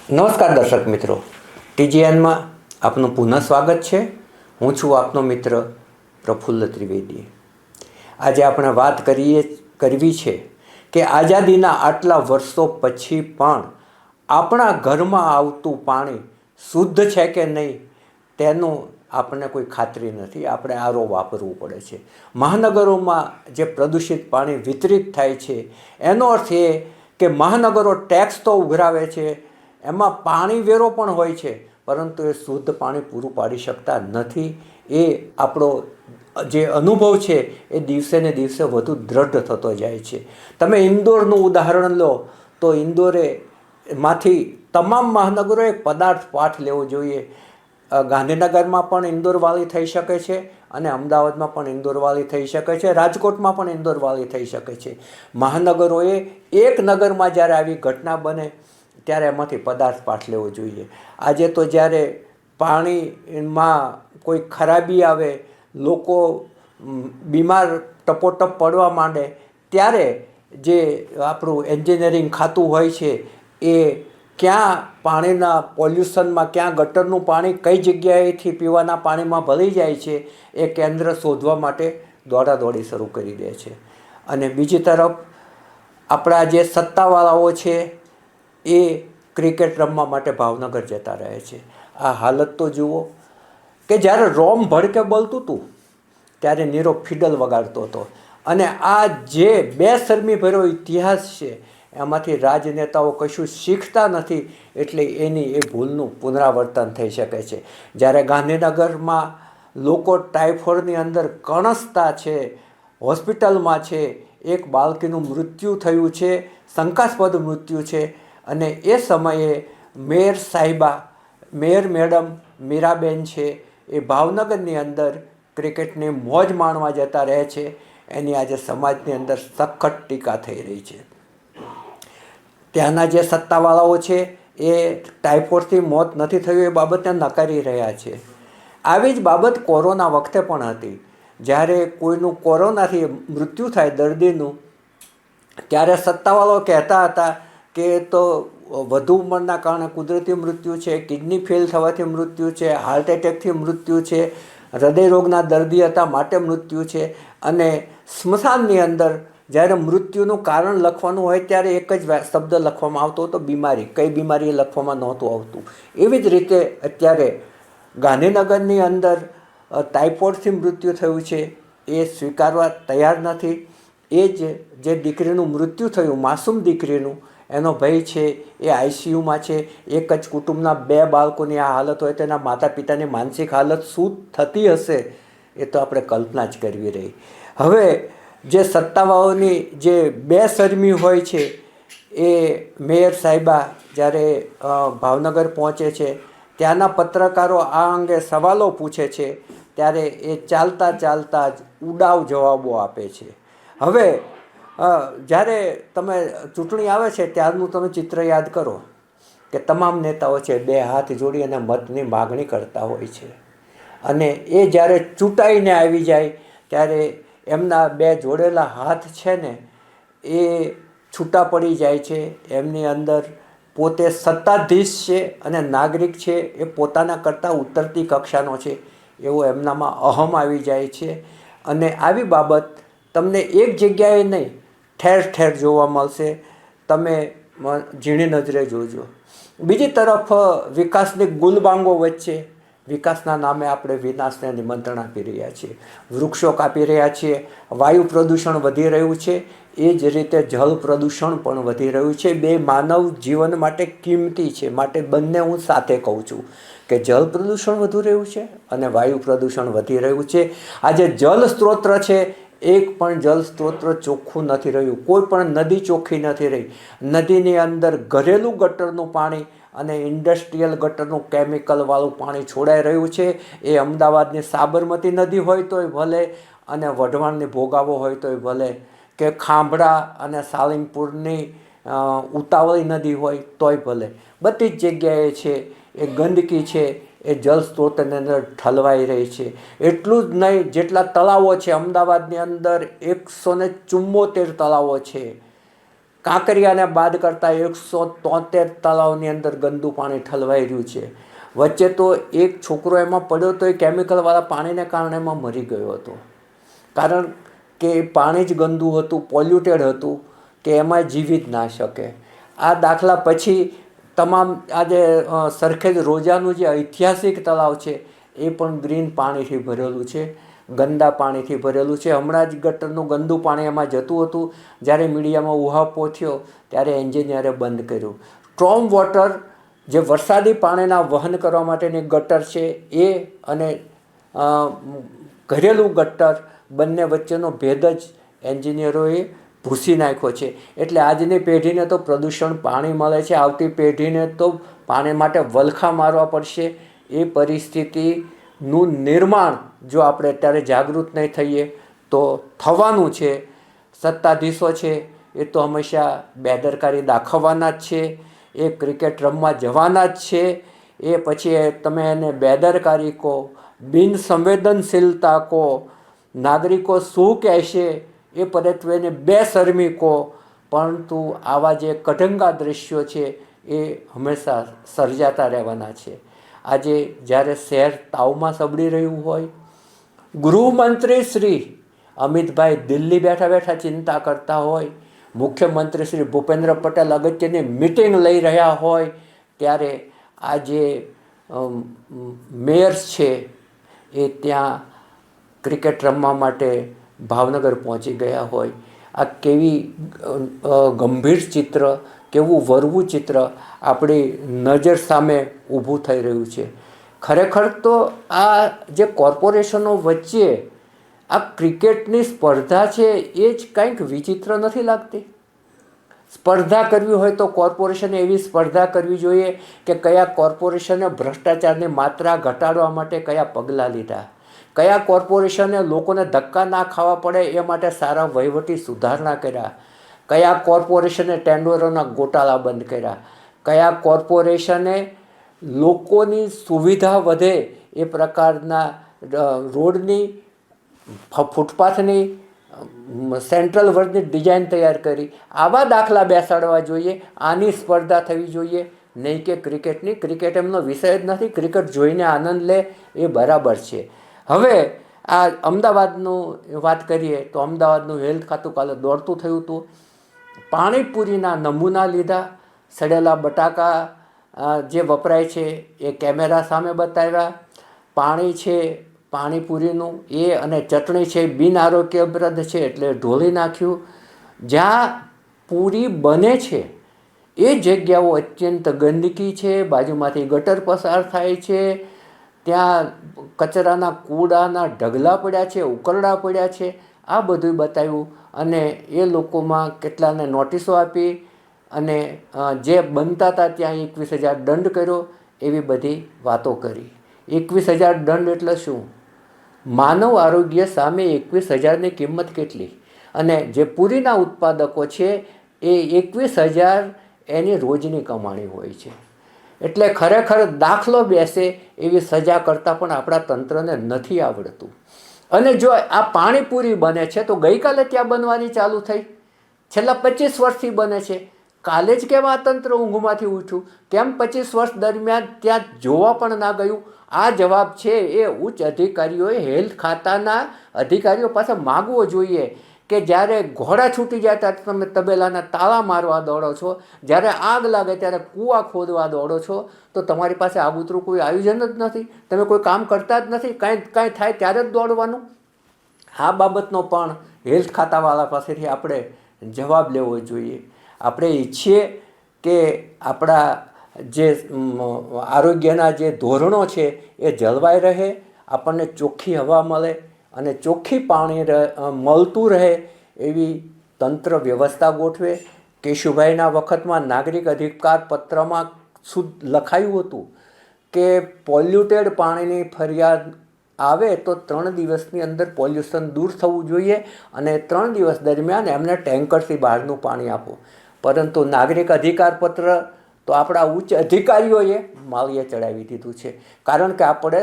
નમસ્કાર દર્શક મિત્રો, ટીજીએનમાં આપનું પુનઃ સ્વાગત છે. હું છું આપનો મિત્ર પ્રફુલ્લ ત્રિવેદી. આજે આપણે વાત કરવી છે કે આઝાદીના આટલા વર્ષો પછી પણ આપણા ઘરમાં આવતું પાણી શુદ્ધ છે કે નહીં તેનું આપણને કોઈ ખાતરી નથી. આપણે આરો વાપરવું પડે છે. મહાનગરોમાં જે પ્રદૂષિત પાણી વિતરિત થાય છે એનો અર્થ એ કે મહાનગરો ટેક્સ તો ઉઘરાવે છે, એમાં પાણી વેરો પણ હોય છે, પરંતુ એ શુદ્ધ પાણી પૂરું પાડી શકતા નથી. એ આપણો જે અનુભવ છે એ દિવસે ને દિવસે વધુ દૃઢ થતો જાય છે. તમે ઇન્દોરનું ઉદાહરણ લો તો ઇન્દોરેમાંથી તમામ મહાનગરોએ પદાર્થ પાઠ લેવો જોઈએ. ગાંધીનગરમાં પણ ઇન્દોર વાલી થઈ શકે છે અને અમદાવાદમાં પણ ઇન્દોર વાલી થઈ શકે છે, રાજકોટમાં પણ ઇન્દોર વાલી થઈ શકે છે. મહાનગરોએ એક નગરમાં જ્યારે આવી ઘટના બને ત્યારે એમાંથી પદાર્થ પાઠ લેવો જોઈએ. આજે તો જ્યારે પાણીમાં કોઈ ખરાબી આવે, લોકો બીમાર ટપોટપ પડવા માંડે, ત્યારે જે આપણું એન્જિનિયરિંગ ખાતું હોય છે એ ક્યાં પાણીના પોલ્યુશનમાં, ક્યાં ગટરનું પાણી કઈ જગ્યાએથી પીવાના પાણીમાં ભળી જાય છે એ કેન્દ્ર શોધવા માટે દોડાદોડી શરૂ કરી દે છે. અને બીજી તરફ આપણા જે સત્તાવાળાઓ છે એ ક્રિકેટ રમવા માટે ભાવનગર જતા રહે છે. આ હાલત તો જુઓ કે જ્યારે રોમ ભડકે બોલતું હતું ત્યારે નીરો ફિડલ વગાડતો હતો. અને આ જે બેશરમી ભર્યો ઇતિહાસ છે એમાંથી રાજનેતાઓ કશું શીખતા નથી, એટલે એની એ ભૂલનું પુનરાવર્તન થઈ શકે છે. જ્યારે ગાંધીનગરમાં લોકો ટાઇફોઇડની અંદર કણસતા છે, હોસ્પિટલમાં છે, એક બાળકીનું મૃત્યુ થયું છે, શંકાસ્પદ મૃત્યુ છે, અને એ સમયે મેયર મેડમ મીરાબેન છે એ ભાવનગરની અંદર ક્રિકેટની મોજ માણવા જતા રહે છે. એની આજે સમાજની અંદર સખત ટીકા થઈ રહી છે. ત્યાંના જે સત્તાવાળાઓ છે એ ટાઇફોઇડથી મોત નથી થયું એ બાબતને નકારી રહ્યા છે. આવી જ બાબત કોરોના વખતે પણ હતી. જ્યારે કોઈનું કોરોનાથી મૃત્યુ થાય દર્દીનું, ત્યારે સત્તાવાળાઓ કહેતા હતા કે તો વધુ ઉંમરના કારણે કુદરતી મૃત્યુ છે, કિડની ફેલ થવાથી મૃત્યુ છે, હાર્ટ એટેકથી મૃત્યુ છે, હૃદયરોગના દર્દી હતા માટે મૃત્યુ છે. અને સ્મશાનની અંદર જ્યારે મૃત્યુનું કારણ લખવાનું હોય ત્યારે એક જ શબ્દ લખવામાં આવતો હતો, બીમારી. કઈ બીમારી એ લખવામાં નહોતું આવતું. એવી જ રીતે અત્યારે ગાંધીનગરની અંદર ટાઇફોઇડથી મૃત્યુ થયું છે એ સ્વીકારવા તૈયાર નથી. એ જ જે દીકરીનું મૃત્યુ થયું, માસૂમ દીકરીનું, એનો ભય છે એ આઈસીયુમાં છે. એક જ કુટુંબના 2 બાળકોની આ હાલત હોય તો એના માતા પિતાની માનસિક હાલત શું થતી હશે એ તો આપણે કલ્પના જ કરવી રહી. હવે જે સત્તાવાળાઓની જે બેશરમી હોય છે એ મેયર સાહેબા જ્યારે ભાવનગર પહોંચે છે, ત્યાંના પત્રકારો આ અંગે સવાલો પૂછે છે ત્યારે એ ચાલતા ચાલતા જ ઉડાવ જવાબો આપે છે. હવે જ્યારે તમે ચૂંટણી આવે છે ત્યારનું તમે ચિત્ર યાદ કરો કે તમામ નેતાઓ છે 2 હાથ જોડી અને મતની માગણી કરતા હોય છે, અને એ જ્યારે ચૂંટાઈને આવી જાય ત્યારે એમના 2 જોડેલા હાથ છે ને એ છૂટા પડી જાય છે. એમની અંદર પોતે સત્તાધીશ છે અને નાગરિક છે એ પોતાના કરતાં ઉતરતી કક્ષાનો છે એવો એમનામાં અહમ આવી જાય છે. અને આવી બાબત તમને એક જગ્યાએ નહીં, ઠેર ઠેર જોવા મળશે. તમે ઝીણી નજરે જોજો. બીજી તરફ વિકાસની ગુલબાંગો વચ્ચે વિકાસના નામે આપણે વિનાશને નિમંત્રણ આપી રહ્યા છીએ, વૃક્ષો કાપી રહ્યા છીએ, વાયુ પ્રદૂષણ વધી રહ્યું છે, એ જ રીતે જળ પ્રદૂષણ પણ વધી રહ્યું છે. 2 માનવ જીવન માટે કિંમતી છે, માટે બંને હું સાથે કહું છું કે જળ પ્રદૂષણ વધી રહ્યું છે અને વાયુ પ્રદૂષણ વધી રહ્યું છે. આજે જળ સ્ત્રોત છે, એક પણ જળ સ્ત્રોત ચોખ્ખું નથી રહ્યું. કોઈ પણ નદી ચોખ્ખી નથી રહી. નદીની અંદર ઘરેલું ગટરનું પાણી અને ઇન્ડસ્ટ્રીયલ ગટરનું કેમિકલવાળું પાણી છોડાઈ રહ્યું છે. એ અમદાવાદની સાબરમતી નદી હોય તોય ભલે, અને વઢવાણની ભોગાવો હોય તોય ભલે, કે ખાંભડા અને સાળંગપુરની ઉતાવળી નદી હોય તોય ભલે, બધી જ જગ્યાએ છે એ ગંદકી છે એ જળ સ્ત્રોતની અંદર ઠલવાઈ રહી છે. એટલું જ નહીં, જેટલા તળાવો છે અમદાવાદની અંદર 174 તળાવો છે, કાંકરિયાને બાદ કરતાં 173 તળાવની અંદર ગંદુ પાણી ઠલવાઈ રહ્યું છે. વચ્ચે તો એક છોકરો એમાં પડ્યો તો એ કેમિકલવાળા પાણીને કારણે એમાં મરી ગયો હતો. કારણ કે પાણી જ ગંદુ હતું, પોલ્યુટેડ હતું, કે એમાં જીવી જ ના શકે. આ દાખલા પછી તમામ આજે સરખેજ રોજાનું જે ઐતિહાસિક તળાવ છે એ પણ ગ્રીન પાણીથી ભરેલું છે, ગંદા પાણીથી ભરેલું છે. હમણાં જ ગટરનું ગંદુ પાણી એમાં જતું હતું. જ્યારે મીડિયામાં ઉહાપો થયો ત્યારે એન્જિનિયરે બંધ કર્યું. સ્ટ્રોમ વોટર જે વરસાદી પાણીના વહન કરવા માટેની ગટર છે એ અને ઘરેલું ગટર બંને વચ્ચેનો ભેદ જ એન્જિનિયરોએ ભૂસી નાખ્યો છે. એટલે આજની પેઢીને તો પ્રદૂષણ પાણી મળે છે, આવતી પેઢીને તો પાણી માટે વલખા મારવા પડશે. એ પરિસ્થિતિનું નિર્માણ જો આપણે અત્યારે જાગૃત નહીં થઈએ તો થવાનું છે. સત્તાધીશો છે એ તો હંમેશા બેદરકારી દાખવવાના જ છે. એ ક્રિકેટ રમવા જવાના જ છે. એ પછી તમે એને બેદરકારી કહો, બિનસંવેદનશીલતા કહો, નાગરિકો શું કહેશે એ પરત્વેને બેશરમી કહો, પરંતુ આવા જે કઢંગા દ્રશ્યો છે એ હંમેશા સર્જાતા રહેવાના છે. આજે જ્યારે શહેર તાવમાં સબડી રહ્યું હોય, ગૃહમંત્રી શ્રી અમિતભાઈ દિલ્હી બેઠા બેઠા ચિંતા કરતા હોય, મુખ્યમંત્રી શ્રી ભૂપેન્દ્ર પટેલ અગત્યની મિટિંગ લઈ રહ્યા હોય, ત્યારે આ જે મેયર્સ છે એ ત્યાં ક્રિકેટ રમવા માટે ભાવનગર પહોંચી ગયા હોય. આ કેવી ગંભીર ચિત્ર, કેવું વરવું ચિત્ર આપણી નજર સામે ઊભું થઈ રહ્યું છે. ખરેખર તો આ જે કોર્પોરેશનો વચ્ચે આ ક્રિકેટની સ્પર્ધા છે એ જ કંઈક વિચિત્ર નથી લાગતી? સ્પર્ધા કરવી હોય તો કોર્પોરેશને એવી સ્પર્ધા કરવી જોઈએ કે કયા કોર્પોરેશને ભ્રષ્ટાચારની માત્રા ઘટાડવા માટે કયા પગલાં લીધા, કયા કોર્પોરેશને લોકોને ધક્કા ના ખાવા પડે એ માટે સારા વહીવટી સુધારણા કર્યા, કયા કોર્પોરેશને ટેન્ડરોના ગોટાળા બંધ કર્યા, કયા કોર્પોરેશને લોકોની સુવિધા વધે એ પ્રકારના રોડની, ફૂટપાથની, સેન્ટ્રલ વર્ગની ડિઝાઇન તૈયાર કરી. આવા દાખલા બેસાડવા જોઈએ. આની સ્પર્ધા થવી જોઈએ, નહીં કે ક્રિકેટની. ક્રિકેટ એમનો વિષય જ નથી. ક્રિકેટ જોઈને આનંદ લે એ બરાબર છે. હવે આ અમદાવાદનું વાત કરીએ તો અમદાવાદનું હેલ્થ ખાતું કાલે દોડતું થયું હતું. પાણીપુરીના નમૂના લીધા, સડેલા બટાકા જે વપરાય છે એ કેમેરા સામે બતાવ્યા, પાણી છે પાણીપુરીનું એ અને ચટણી છે બિન આરોગ્યપ્રદ છે એટલે ઢોળી નાખ્યું. જ્યાં પૂરી બને છે એ જગ્યાઓ અત્યંત ગંદકી છે, બાજુમાંથી ગટર પસાર થાય છે, ત્યાં કચરાના કૂડાના ઢગલા પડ્યા છે, ઉકરડા પડ્યા છે. આ બધું બતાવ્યું અને એ લોકોમાં કેટલાને નોટિસો આપી અને જે બનતા હતા ત્યાં 21,000 દંડ કર્યો, એવી બધી વાતો કરી. 21,000 દંડ એટલે શું? માનવ આરોગ્ય સામે 21,000ની કિંમત કેટલી? અને જે પૂરીના ઉત્પાદકો છે એ 21,000 એની રોજની કમાણી હોય છે. એટલે ખરેખર દાખલો બેસે એવી સજા કરતાં પણ આપણા તંત્રને નથી આવડતું. અને જો આ પાણીપુરી બને છે તો ગઈકાલે ત્યાં બનવાની ચાલુ થઈ, છેલ્લા 25 વર્ષથી બને છે. કાલે જ કેમ આ તંત્ર ઊંઘમાંથી ઉઠ્યું? કેમ 25 વર્ષ દરમિયાન ત્યાં જોવા પણ ના ગયું? આ જવાબ છે એ ઉચ્ચ અધિકારીઓએ, હેલ્થ ખાતાના અધિકારીઓ પાસે માગવો જોઈએ કે જ્યારે ઘોડા છૂટી જાય ત્યારે તમે તબેલાના તાળા મારવા દોડો છો, જ્યારે આગ લાગે ત્યારે કૂવા ખોદવા દોડો છો, તો તમારી પાસે આગોતરું કોઈ આયોજન જ નથી. તમે કોઈ કામ કરતા જ નથી. કાંઈ થાય ત્યારે જ દોડવાનું. આ બાબતનો પણ હેલ્થ ખાતાવાળા પાસેથી આપણે જવાબ લેવો જોઈએ. આપણે ઈચ્છીએ કે આપણા જે આરોગ્યના જે ધોરણો છે એ જળવાઈ રહે, આપણને ચોખ્ખી હવા મળે અને ચોખ્ખી પાણી મળતું રહે એવી તંત્ર વ્યવસ્થા ગોઠવે. કેશુભાઈના વખતમાં નાગરિક અધિકાર પત્રમાં લખાયું હતું કે પોલ્યુટેડ પાણીની ફરિયાદ આવે તો 3 દિવસની અંદર પોલ્યુશન દૂર થવું જોઈએ અને 3 દિવસ દરમિયાન એમને ટેન્કરથી બહારનું પાણી આપો. પરંતુ નાગરિક અધિકાર પત્ર તો આપણા ઉચ્ચ અધિકારીઓએ માળીએ ચડાવી દીધું છે. કારણ કે આપણે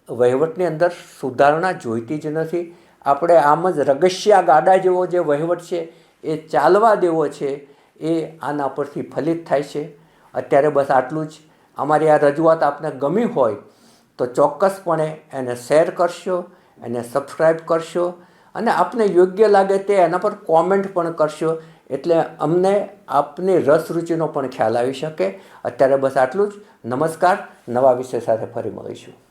વહીવટની અંદર સુધારણા જોઈતી જ નથી. આપણે આમ જ રગસિયા ગાડા જેવો જે વહીવટ છે એ ચાલવા દેવો છે. એ આના પરથી ફલિત થાય છે. અત્યારે બસ આટલું જ. અમારી આ રજૂઆત આપને ગમી હોય તો ચોક્કસપણે એને શેર કરશો, એને સબસ્ક્રાઈબ કરશો અને આપને યોગ્ય લાગે તે એના પર કોમેન્ટ પણ કરશો, એટલે અમને આપની રસ રુચિનો પણ ખ્યાલ આવી શકે. અત્યારે બસ આટલું જ. નમસ્કાર. નવા વિષય સાથે ફરી મળીશું.